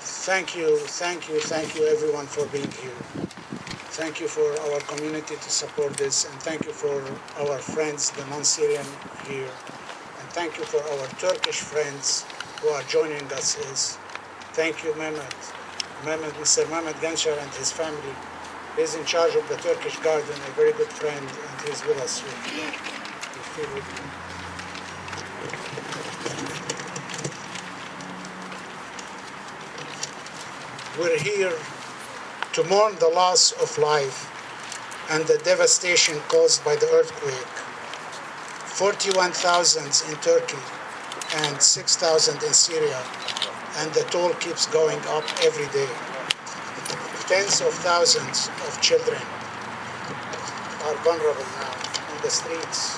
Thank you everyone for being here. Thank you for our community to support this, and thank you for our friends, the non-Syrian here, and thank you for our Turkish friends who are joining us. Thank you, Mr. Mehmet Gençer and his family. He's in charge of the Turkish garden, a very good friend, and he's with us here. We feel with you. We're here to mourn the loss of life and the devastation caused by the earthquake. 41,000 in Turkey and 6,000 in Syria, and the toll keeps going up every day. Tens of thousands of children are vulnerable now on the streets.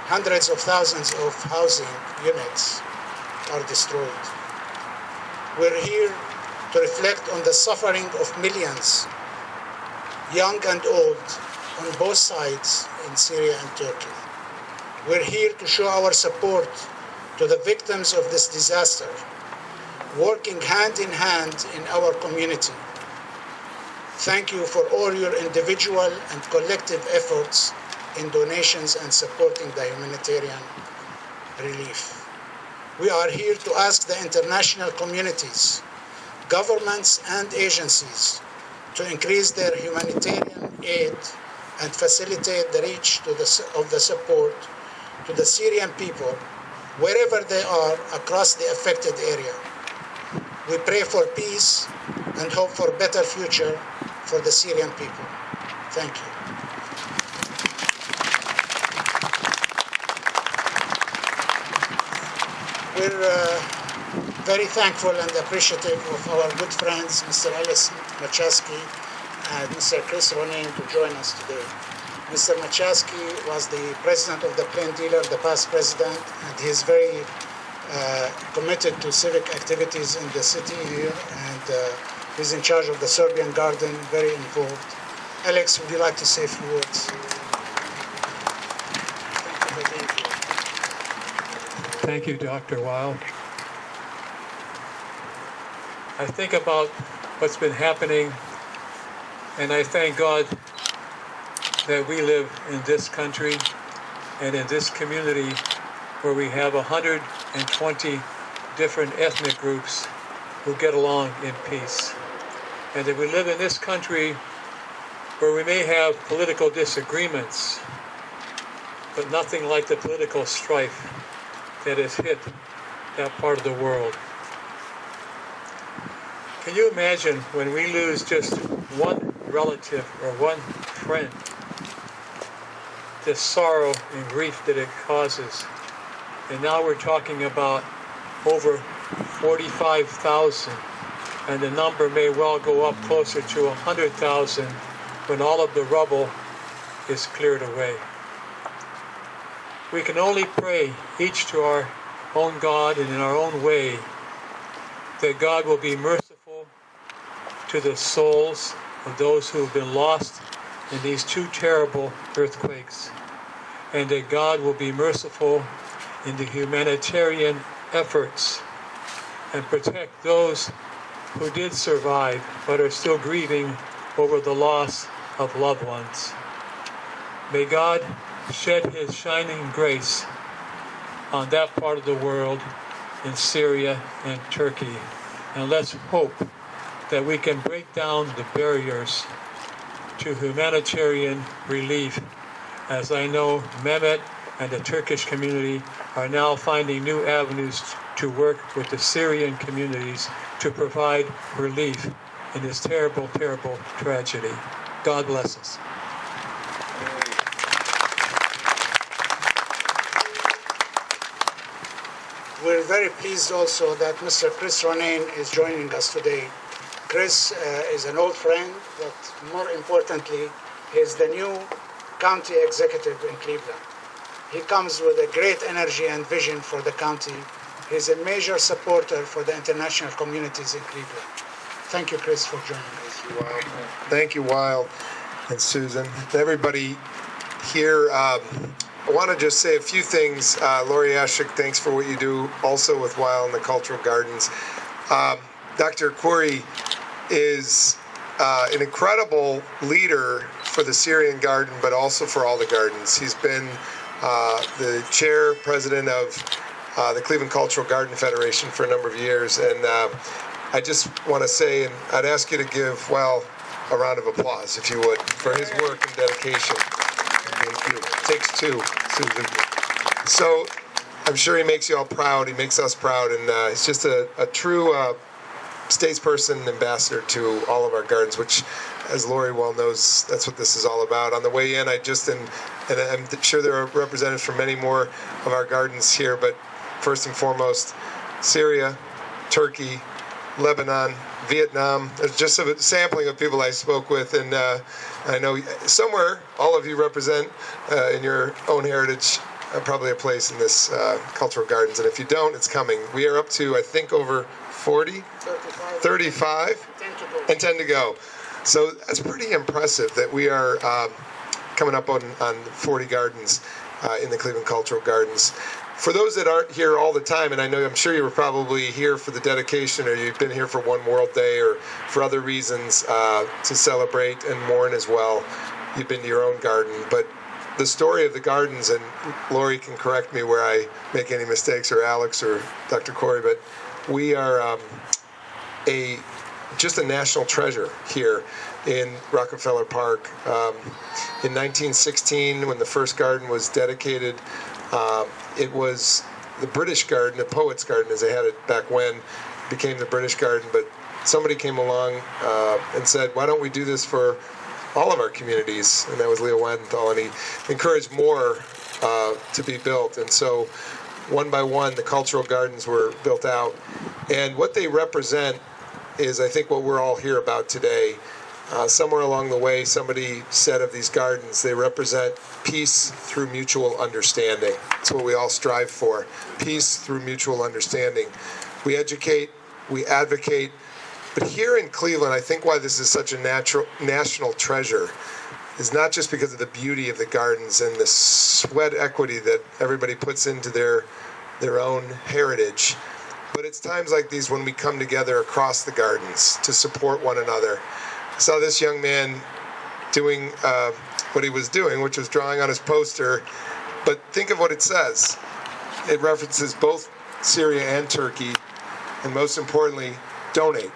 Hundreds of thousands of housing units are destroyed. We're here to reflect on the suffering of millions, young and old, on both sides in Syria and Turkey. We're here to show our support to the victims of this disaster, working hand in hand in our community. Thank you for all your individual and collective efforts in donations and supporting the humanitarian relief. We are here to ask the international communities, governments and agencies to increase their humanitarian aid and facilitate the reach of the support to the Syrian people wherever they are across the affected area. We pray for peace and hope for a better future for the Syrian people. Thank you. We're very thankful and appreciative of our good friends, Mr. Alex Machaski and Mr. Chris Ronain, to join us today. Mr. Machaski was the president of the Plain Dealer, the past president, and he is very committed to civic activities in the city here, and he's in charge of the Serbian garden, very involved. Alex, would you like to say a few words? Thank you, Dr. Weil. I think about what's been happening, and I thank God that we live in this country and in this community where we have 120 different ethnic groups who get along in peace. And that we live in this country where we may have political disagreements, but nothing like the political strife that has hit that part of the world. Can you imagine when we lose just one relative or one friend, the sorrow and grief that it causes? And now we're talking about over 45,000, and the number may well go up closer to 100,000 when all of the rubble is cleared away. We can only pray, each to our own God and in our own way, that God will be merciful to the souls of those who have been lost in these two terrible earthquakes, and that God will be merciful in the humanitarian efforts and protect those who did survive but are still grieving over the loss of loved ones. May God shed his shining grace on that part of the world in Syria and Turkey. And let's hope that we can break down the barriers to humanitarian relief, as I know Mehmet and the Turkish community are now finding new avenues to work with the Syrian communities to provide relief in this terrible, terrible tragedy. God bless us. We're very pleased also that Mr. Chris Ronain is joining us today. Chris is an old friend, but more importantly, he's the new county executive in Cleveland. He comes with a great energy and vision for the county. He's a major supporter for the international communities in Cleveland. Thank you, Chris, for joining us. Thank you, Weil and Susan. To everybody here, I want to just say a few things. Lori Ashik, thanks for what you do also with Weil and the Cultural Gardens. Dr. Khoury is an incredible leader for the Syrian garden, but also for all the gardens. He's been the chair, president of the Cleveland Cultural Garden Federation for a number of years. And I just want to say, and I'd ask you to give, well, a round of applause, if you would, for his work and dedication. Thank you. Takes two, Susan. So I'm sure he makes you all proud. He makes us proud. And he's just a true statesperson and ambassador to all of our gardens, which, as Lori well knows, that's what this is all about. On the way in, and I'm sure there are representatives from many more of our gardens here, but first and foremost, Syria, Turkey, Lebanon, Vietnam. There's just a sampling of people I spoke with, and I know somewhere all of you represent in your own heritage probably a place in this cultural gardens, and if you don't, it's coming. We are up to, I think, over 40? 35? 10 to go. So that's pretty impressive that we are coming up on 40 gardens in the Cleveland Cultural Gardens. For those that aren't here all the time, and I'm sure you were probably here for the dedication, or you've been here for One World Day, or for other reasons to celebrate and mourn as well. You've been to your own garden, but the story of the gardens, and Lori can correct me where I make any mistakes, or Alex or Dr. Khoury, but we are just a national treasure here in Rockefeller Park. In 1916, when the first garden was dedicated, it was the British garden, the Poets' Garden, as they had it back when, became the British garden. But somebody came along and said, why don't we do this for all of our communities? And that was Leo Wadenthal, and he encouraged more to be built. And so one by one, the cultural gardens were built out. And what they represent is, I think, what we're all here about today. Somewhere along the way, somebody said of these gardens, they represent peace through mutual understanding. That's what we all strive for, peace through mutual understanding. We educate, we advocate, but here in Cleveland, I think why this is such a national treasure is not just because of the beauty of the gardens and the sweat equity that everybody puts into their own heritage, but it's times like these when we come together across the gardens to support one another. I saw this young man doing what he was doing, which was drawing on his poster, but think of what it says. It references both Syria and Turkey, and most importantly, donate.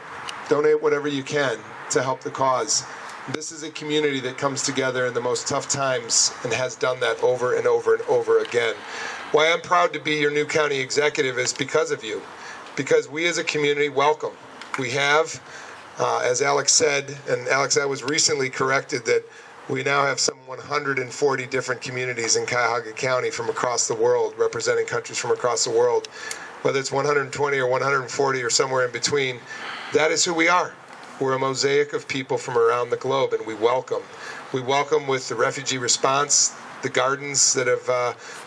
Donate whatever you can to help the cause. This is a community that comes together in the most tough times and has done that over and over and over again. Why I'm proud to be your new county executive is because of you. Because we as a community welcome. We have, as Alex said, and Alex, I was recently corrected that we now have some 140 different communities in Cuyahoga County from across the world, representing countries from across the world. Whether it's 120 or 140 or somewhere in between, that is who we are. We're a mosaic of people from around the globe, and we welcome. We welcome with the refugee response, the gardens that have,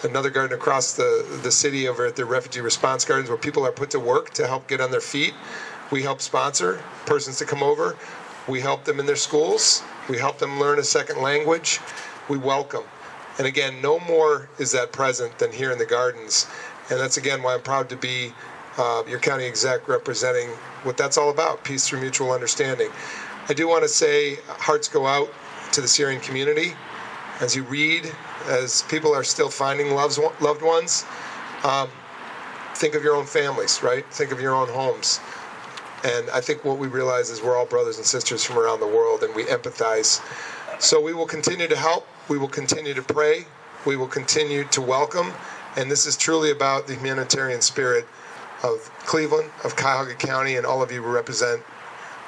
another garden across the city over at the Refugee Response Gardens, where people are put to work to help get on their feet. We help sponsor persons to come over. We help them in their schools. We help them learn a second language. We welcome. And again, no more is that present than here in the gardens. And that's, again, why I'm proud to be your county exec representing what that's all about, peace through mutual understanding. I do want to say hearts go out to the Syrian community. As you read, as people are still finding loved ones, think of your own families, right? Think of your own homes. And I think what we realize is we're all brothers and sisters from around the world, and we empathize. So we will continue to help. We will continue to pray. We will continue to welcome. And this is truly about the humanitarian spirit of Cleveland, of Cuyahoga County, and all of you who represent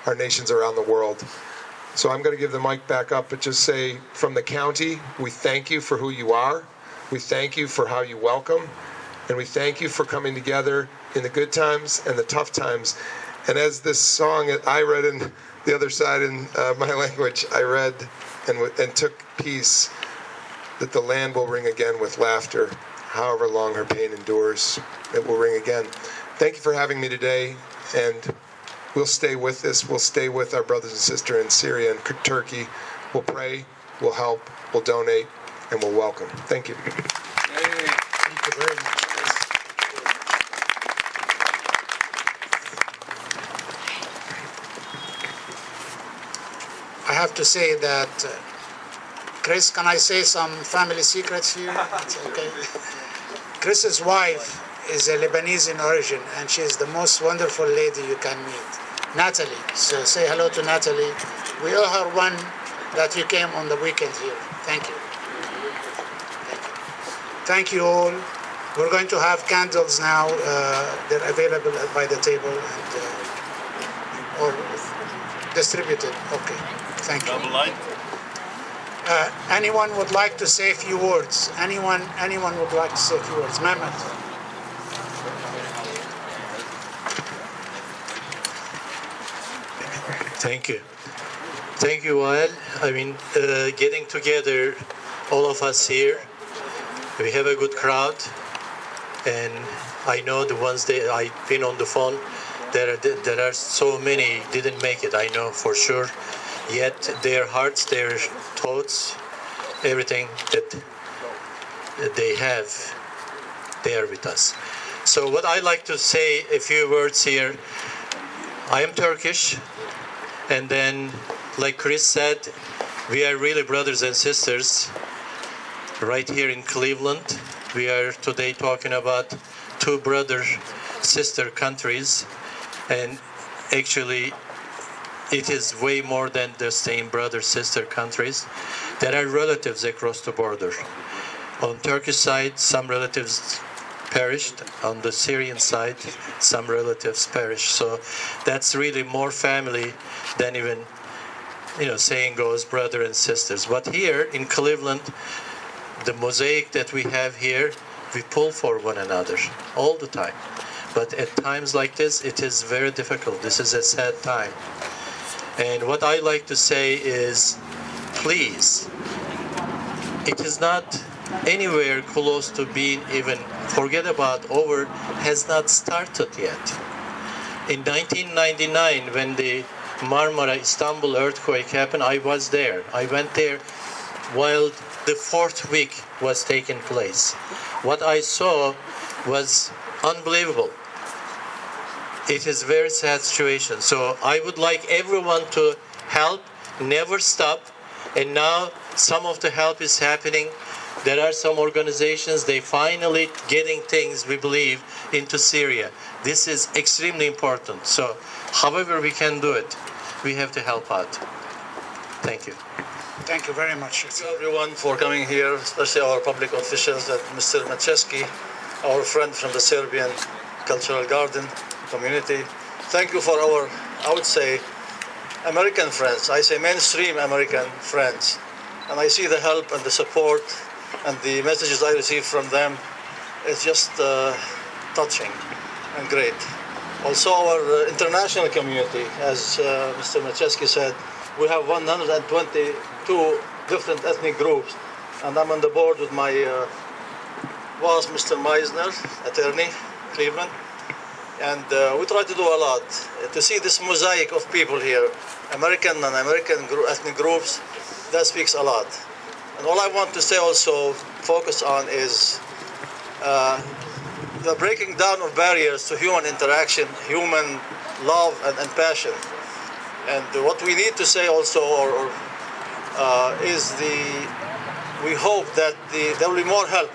our nations around the world. So I'm going to give the mic back up, but just say, from the county, we thank you for who you are. We thank you for how you welcome. And we thank you for coming together in the good times and the tough times. And as this song I read in the other side in my language, I read and took peace, that the land will ring again with laughter. However long her pain endures, it will ring again. Thank you for having me today, and we'll stay with this. We'll stay with our brothers and sisters in Syria and Turkey. We'll pray, we'll help, we'll donate, and we'll welcome. Thank you. Thank you very much. have to say that, Chris, can I say some family secrets here? It's okay. Chris's wife is a Lebanese in origin, and she is the most wonderful lady you can meet. Natalie. So say hello to Natalie. We owe her one that you came on the weekend here. Thank you. Thank you all. We're going to have candles now. They're available by the table and or distributed. Okay. Thank you. Double line. Anyone would like to say a few words? Anyone would like to say a few words? Mehmet. Thank you. Thank you, Wael. I mean, getting together, all of us here, we have a good crowd, and I know the ones that I've been on the phone, there are so many didn't make it, I know for sure. Yet their hearts, their thoughts, everything that they have, they are with us. So what I like to say a few words here. I am Turkish, and then, like Chris said, we are really brothers and sisters right here in Cleveland. We are today talking about two brother-sister countries, and actually it is way more than the same brother-sister countries. There are relatives across the border. On Turkish side, some relatives perished. On the Syrian side, some relatives perished. So that's really more family than even, saying goes brother and sisters. But here in Cleveland, the mosaic that we have here, we pull for one another all the time. But at times like this, it is very difficult. This is a sad time. And what I like to say is, please, it is not anywhere close to being even, forget about over, has not started yet. In 1999, when the Marmara Istanbul earthquake happened, I was there. I went there while the fourth week was taking place. What I saw was unbelievable. It is a very sad situation. So I would like everyone to help, never stop. And now some of the help is happening. There are some organizations, they finally getting things, we believe, into Syria. This is extremely important. So however we can do it, we have to help out. Thank you. Thank you very much. Thank you everyone for coming here, especially our public officials and Mr. Maciejski, our friend from the Serbian Cultural Garden community. Thank you for our, I would say, American friends. I say mainstream American friends. And I see the help and the support and the messages I receive from them. It's just touching and great. Also our international community, as Mr. Maciejski said, we have 122 different ethnic groups, and I'm on the board with my boss, Mr. Meisner, attorney, Cleveland, and we try to do a lot to see this mosaic of people here, American, non-American ethnic groups. That speaks a lot. And all I want to say also, focus on is the breaking down of barriers to human interaction, human love and passion. And what we need to say also is we hope that there will be more help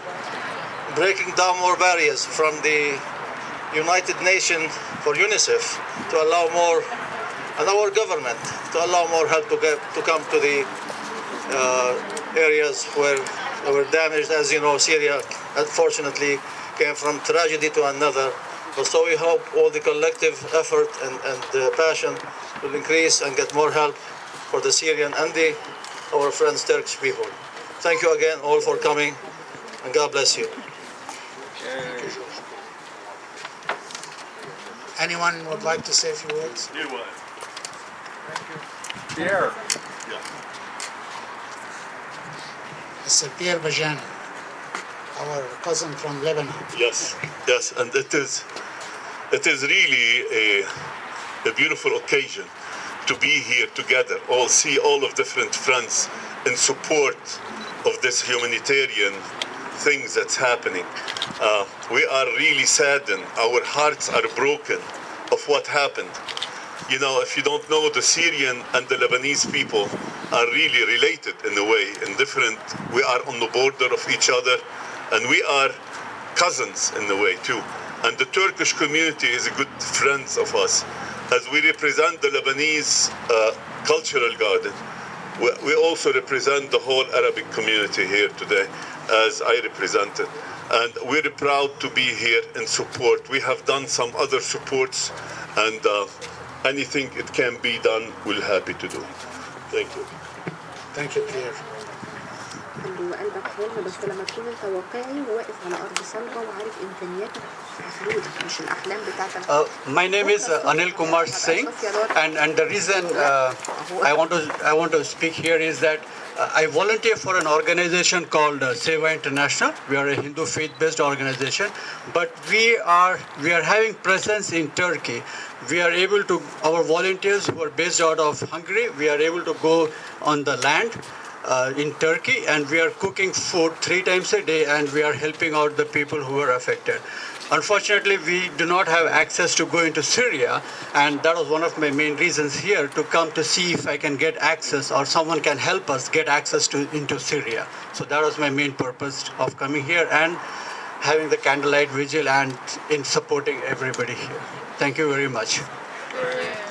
breaking down more barriers from the United Nations for UNICEF to allow more, and our government to allow more help to come to the areas where they were damaged. As you know, Syria unfortunately came from tragedy to another. But so we hope all the collective effort and passion will increase and get more help for the Syrian and our friends Turkish people. Thank you again all for coming, and God bless you. Anyone would like to say a few words? Dear one. Pierre. Mr. Pierre Bajani, our cousin from Lebanon. Yes, and it is really a beautiful occasion to be here together, see all of different friends in support of this humanitarian things that's happening. We are really saddened. Our hearts are broken of what happened. You know, if you don't know, the Syrian and the Lebanese people are really related in a way, in different, we are on the border of each other, and we are cousins in a way too. And the Turkish community is a good friends of us. As we represent the Lebanese cultural garden, we also represent the whole Arabic community here today, as I represent it. And we're proud to be here in support. We have done some other supports, and anything it can be done, we're happy to do. Thank you. Thank you, Pierre. قال له قلبك حلو بس لما تكون انت واقعي وواقف على ارض صلبه وعارف امكانياتك محدوده مش الاحلام بتاعتك. My name is Anil Kumar Singh, and the reason I want to speak here is that I volunteer for an organization called Seva International. We are a Hindu faith-based organization, but we are having presence in Turkey. We are able to, our volunteers who are based out of Hungary, we are able to go on the land in Turkey, and we are cooking food 3 times a day, and we are helping out the people who are affected. Unfortunately, we do not have access to go into Syria, and that was one of my main reasons here to come to see if I can get access or someone can help us get access into Syria. So that was my main purpose of coming here and having the candlelight vigil and in supporting everybody here. Thank you very much.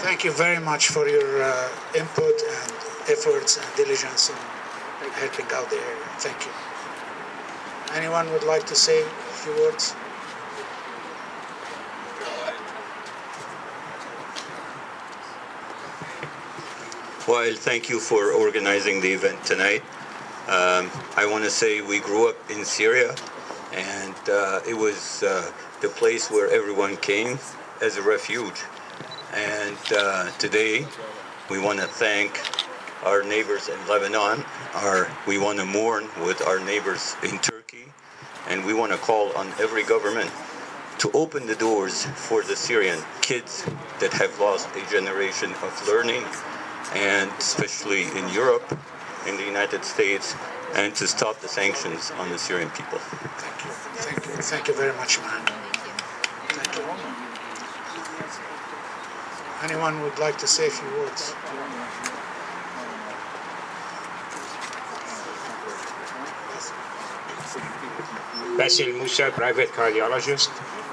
Thank you very much for your input and efforts and diligence in helping out the area. Thank you. Anyone would like to say a few words? Well, thank you for organizing the event tonight. I want to say we grew up in Syria, and it was the place where everyone came as a refuge. And today, we want to thank our neighbors in Lebanon. We want to mourn with our neighbors in Turkey, and we want to call on every government to open the doors for the Syrian kids that have lost a generation of learning, and especially in Europe, in the United States, and to stop the sanctions on the Syrian people. Thank you. Thank you. Thank you very much, man. Thank you. Anyone would like to say a few words? Basil Musa, private cardiologist.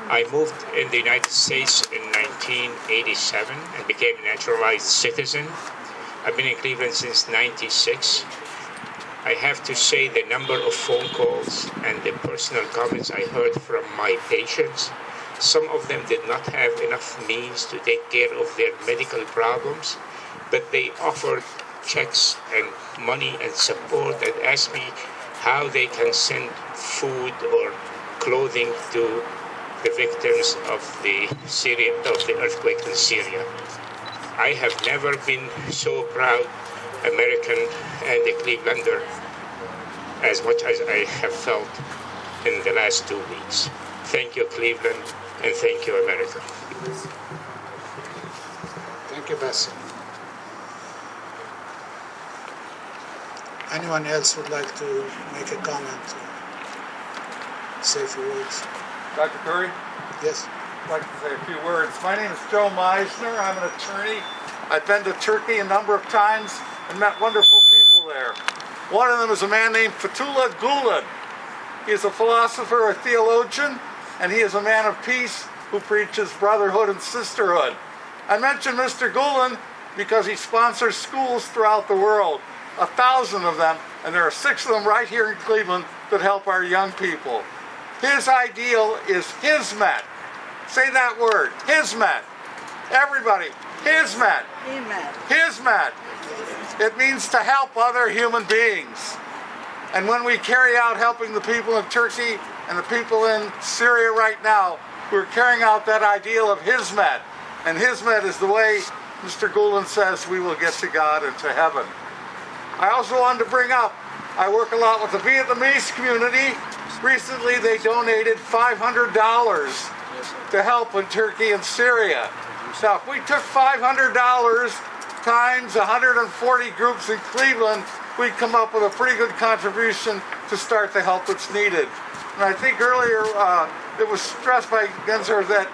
I moved in the United States in 1987 and became a naturalized citizen. I've been in Cleveland since '96. I have to say the number of phone calls and the personal comments I heard from my patients, some of them did not have enough means to take care of their medical problems, but they offered checks and money and support and asked me how they can send food or clothing to the victims of the earthquake in Syria. I have never been so proud American and a Clevelander as much as I have felt in the last 2 weeks. Thank you, Cleveland, and thank you, America. Thank you, Basil. Anyone else would like to make a comment or say a few words? Dr. Curry? Yes. I'd like to say a few words. My name is Joe Meisner. I'm an attorney. I've been to Turkey a number of times and met wonderful people there. One of them is a man named Fethullah Gulen. He is a philosopher, a theologian, and he is a man of peace who preaches brotherhood and sisterhood. I mention Mr. Gulen because he sponsors schools throughout the world, 1,000 of them, and there are 6 of them right here in Cleveland that help our young people. His ideal is Hizmet. Say that word, Hizmet. Everybody, Hizmet. Hizmet. It means to help other human beings. And when we carry out helping the people in Turkey and the people in Syria right now, we're carrying out that ideal of Hizmet. And Hizmet is the way Mr. Gulen says we will get to God and to heaven. I also wanted to bring up, I work a lot with the Vietnamese community. Recently they donated $500 to help in Turkey and Syria. So if we took $500 times 140 groups in Cleveland, we'd come up with a pretty good contribution to start the help that's needed. And I think earlier it was stressed by Genzer that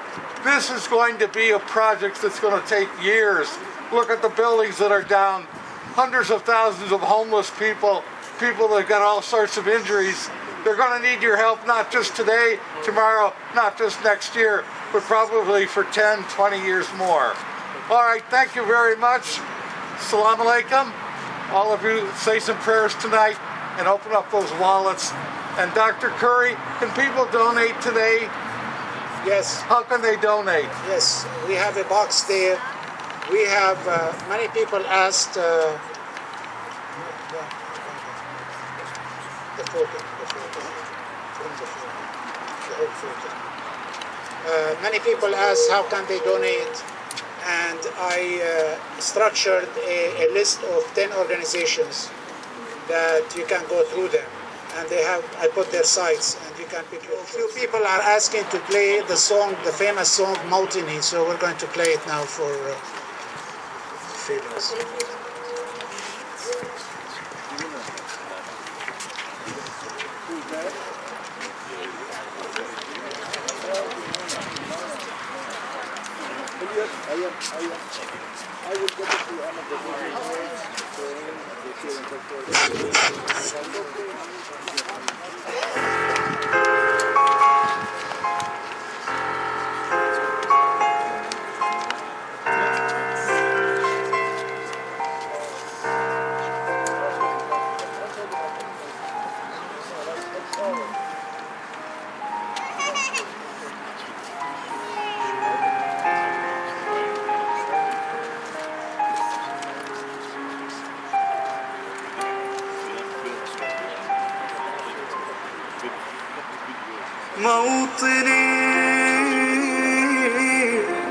This is going to be a project that's going to take years. Look at the buildings that are down. Hundreds of thousands of homeless people, people that have got all sorts of injuries. They're going to need your help not just today, tomorrow, not just next year, but probably for 10, 20 years more. All right, thank you very much. Assalamu alaikum. All of you say some prayers tonight and open up those wallets. And Dr. Curry, can people donate today? Yes. How can they donate? Yes, we have a box there. We have many people asked the photo, from the whole photo. Many people asked how can they donate, and I structured a list of 10 organizations that you can go through them, and I put their sites, and you can pick. A few people are asking to play the song, the famous song Mautini, so we're going to play it now for females. I will get it to one of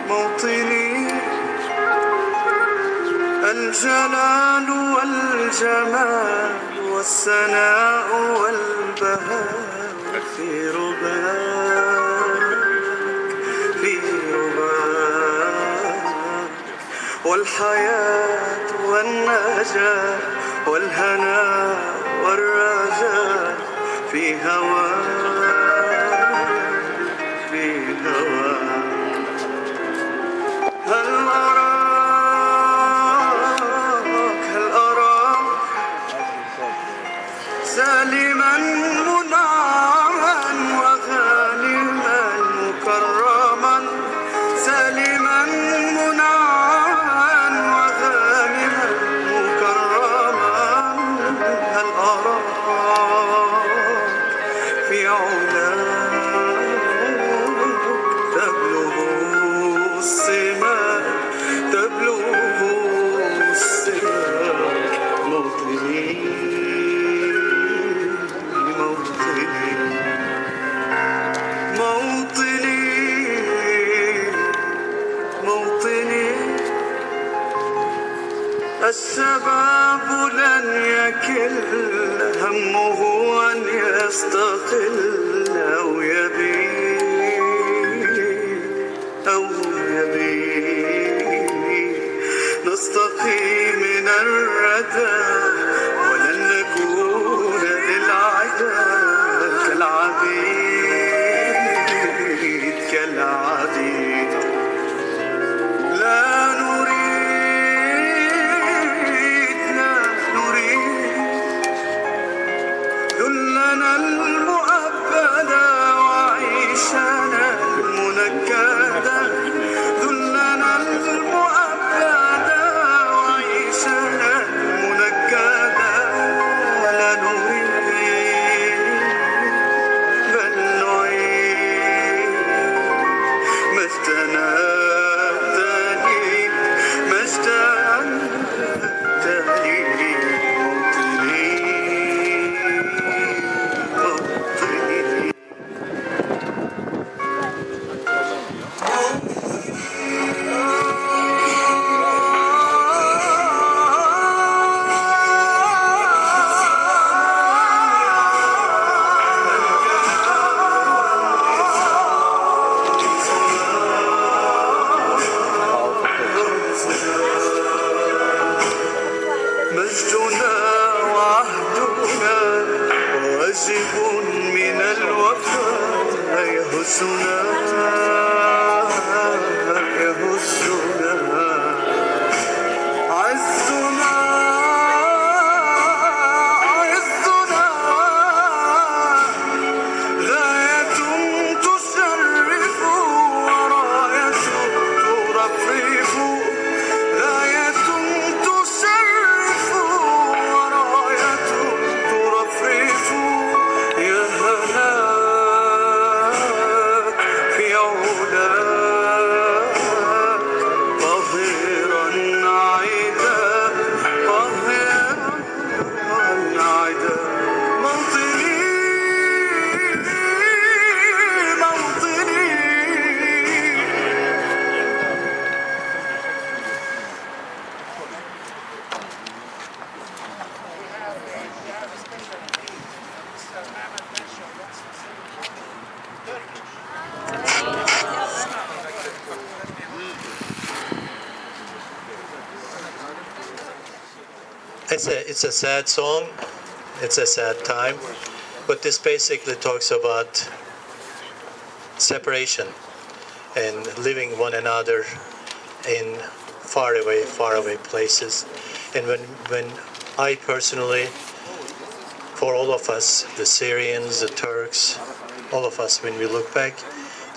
موطني الجلال والجمال والسناء والبهاء في رباك والحياة والنجاة والهناء والرجاء في هواك هل أراك سالما منعما وغانما مكرما سالما منعما وغانما مكرما هل أراك في علاك تبلغ السماء موطني الشباب لن يكل همه أن يستقل أو يبيد نستقي من الردى ولن نكون للعدا كالعبيد لا نريد ذلنا المؤبدا وعيشنا المنكدا ذلنا المؤبدا وعيشنا المنكدا لا نريد بل نعيد مجدنا التالي مجدنا وعهدنا واجب من الوفاء يهزنا It's a sad song. It's a sad time. But this basically talks about separation and living one another in faraway places. And when I personally, for all of us, the Syrians, the Turks, all of us, when we look back,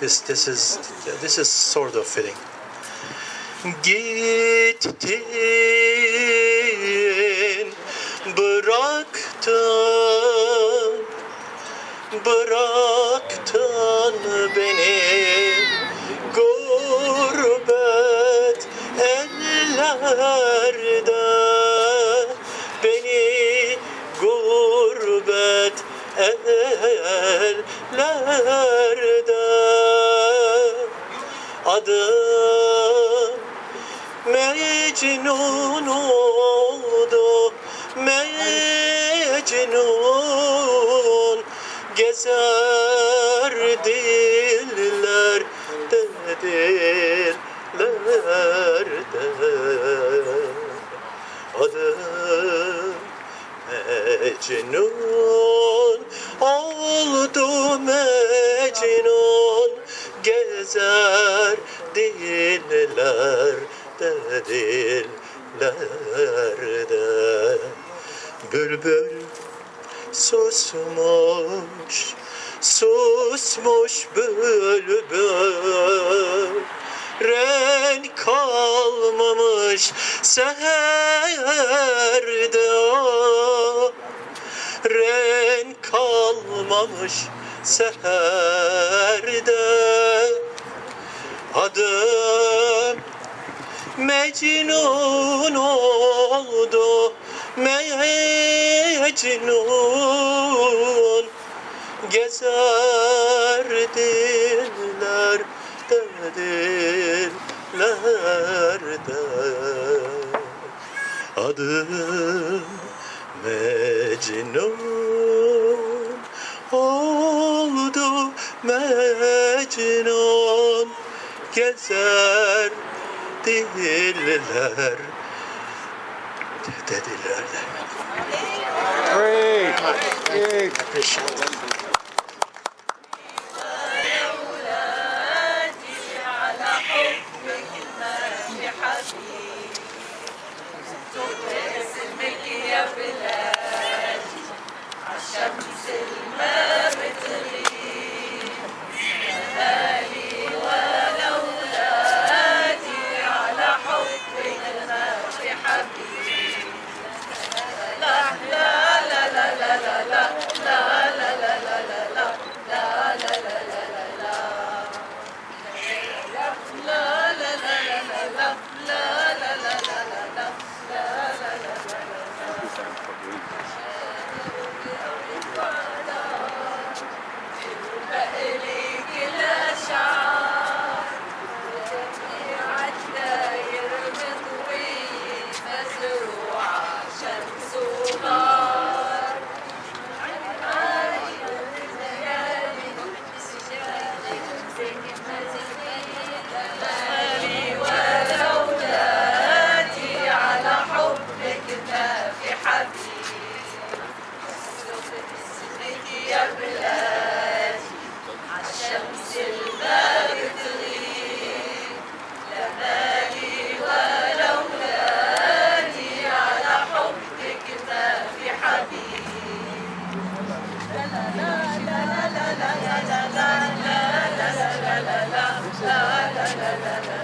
this is sort of fitting. Gittin, bıraktın beni gurbet ellerde, beni gurbet ellerde. Adım Mecnun oldu, Mecnun gezer dillerde, dillerde. Adım Mecnun oldu, Mecnun gezer dillerde, dillerde. Bülbül susmuş, susmuş bülbül, renk kalmamış seherde, renk kalmamış seherde. Adım Mecnun oldu, Mecnun gezer dillerde, dillerde. Adım Mecnun oldu, Mecnun gezer diller, dillerde. Great. Great. Appreciate it. la la la la